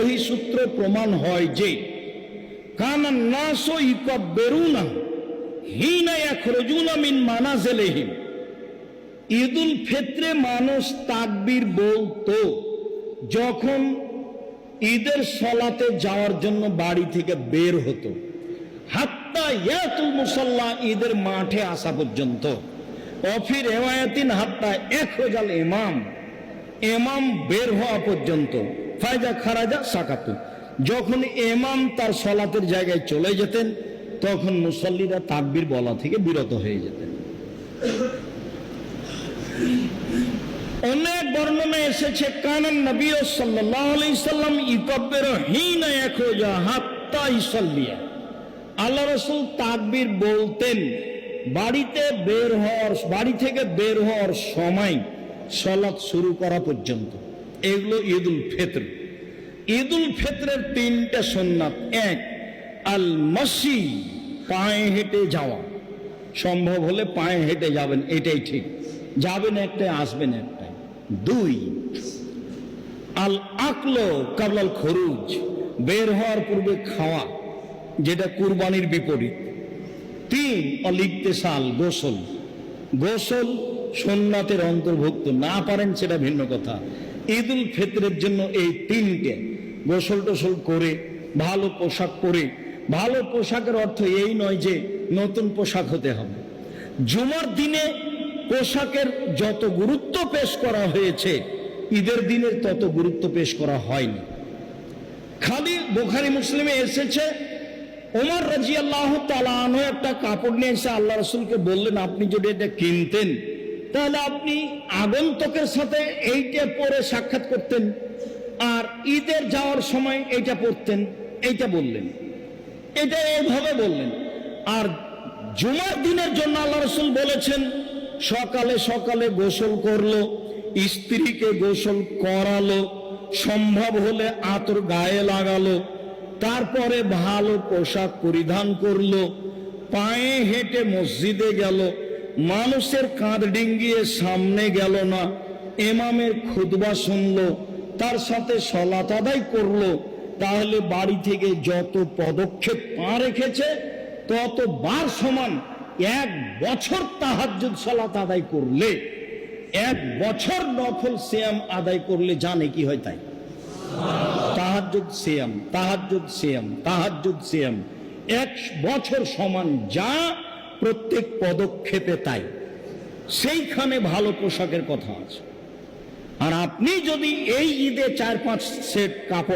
সহি সূত্র প্রমাণ হয় যে কানান নাসু ইকাব্বিরুনা হিনা ইয়াখরুজুনা মিন মানাজিলিহিম, ঈদুল ফিতরে মানুষ তাকবীর বলতো যখন ঈদের সলাতে যাওয়ার জন্য বাড়ি থেকে বের হতো, হাত্তা ইয়াতুল মুসাল্লা, ঈদের মাঠে আসা পর্যন্ত। অফি রিওয়ায়াতিন হাত্তা ইয়াখরুজাল ইমাম, ইমাম বের হওয়া পর্যন্ত। ফায়দা খারাজা সাকাতু, যখন ইমাম তার সলাতের জায়গায় চলে যেতেন তখন মুসল্লিরা তাকবীর বলা থেকে বিরত হয়ে যেতেন। অনেক বর্ণনা এসেছে কানান নবী সাল্লাল্লাহু আলাইহি সাল্লাম ইকাব্বিরু হিনা ইয়াখরুজা হাত্তা ইসাল্লিয়া, আল্লাহ রাসূল তাকবীর বলতেন বাড়ি থেকে বের হওয়ার সময় সালাত শুরু করা পর্যন্ত। এগুলো ঈদুল ফিতর। ঈদুল ফিতরের তিনটা সুন্নাত: এক, আল মাসি, পায়ে হেঁটে যাওয়া, সম্ভব হলে পায়ে হেঁটে যাবেন, এটাই ঠিক, যাবেন একটাই আসবেন একটাই। দুই, আল আকলো কাবলাল খরুজ, বের হওয়ার পূর্বে খাওয়া, যেটা কুরবানির বিপরীত। তিন, অল ইগতিসাল, গোসল। গোসল সুন্নাতের অন্তর্ভুক্ত, না পারেন সেটা ভিন্ন কথা। ঈদুল ফিতরের জন্য এই তিনটে, গোসল টোসল করে ভালো পোশাক পরে, ভালো পোশাকের অর্থ এই নয় যে নতুন পোশাক হতে হবে। জুমার দিনে পোশাকের যত গুরুত্ব পেশ করা হয়েছে ঈদের দিনের তত গুরুত্ব পেশ করা হয়নি। খালি বুখারী মুসলিমে এসেছে ওমর রাদিয়াল্লাহু তাআলা আনহু একটা কাপড় নিয়ে এসে আল্লাহ রাসূলকে বললেন, আপনি যদি এটা কিনতেন তাহলে আপনি আগন্তুকের সাথে এইটা পরে সাক্ষাৎ করতেন, আর ঈদের যাওয়ার সময় এইটা পরতেন, এইটা বললেন, এটা এইভাবে বললেন। আর জুমার দিনের জন্য আল্লাহ রাসূল বলেছেন সকালে সকালে গোসল করলো, স্ত্রীকে গোসল করালো, সম্ভব হলে আতর গায়ে লাগালো, তারপরে ভালো পোশাক পরিধান করলো, পায়ে হেঁটে মসজিদে গেল, মানুষের কাঁধ ডিঙ্গিয়ে সামনে গেল না, ইমামের খুতবা শুনলো, তার সাথে সালাত আদায় করলো। তাহলে বাড়ি থেকে যত পদক্ষেপ পা রেখেছে তত বার সমান 1 বছর তাহাজ্জুদ সালাত আদায় করলে, 1 বছর নফল সিয়াম আদায় করলে জানে কি হয় তাই। তাহাজ্জুদ সিয়াম, তাহাজ্জুদ সিয়াম, তাহাজ্জুদ সিয়াম, 1 বছর সমান যা প্রত্যেক পদক্ষেপে তাই। সেইখানে ভালো পোশাকের কথা আছে। আর আপনি যদি এই ঈদে 4-5 সেট কাপড়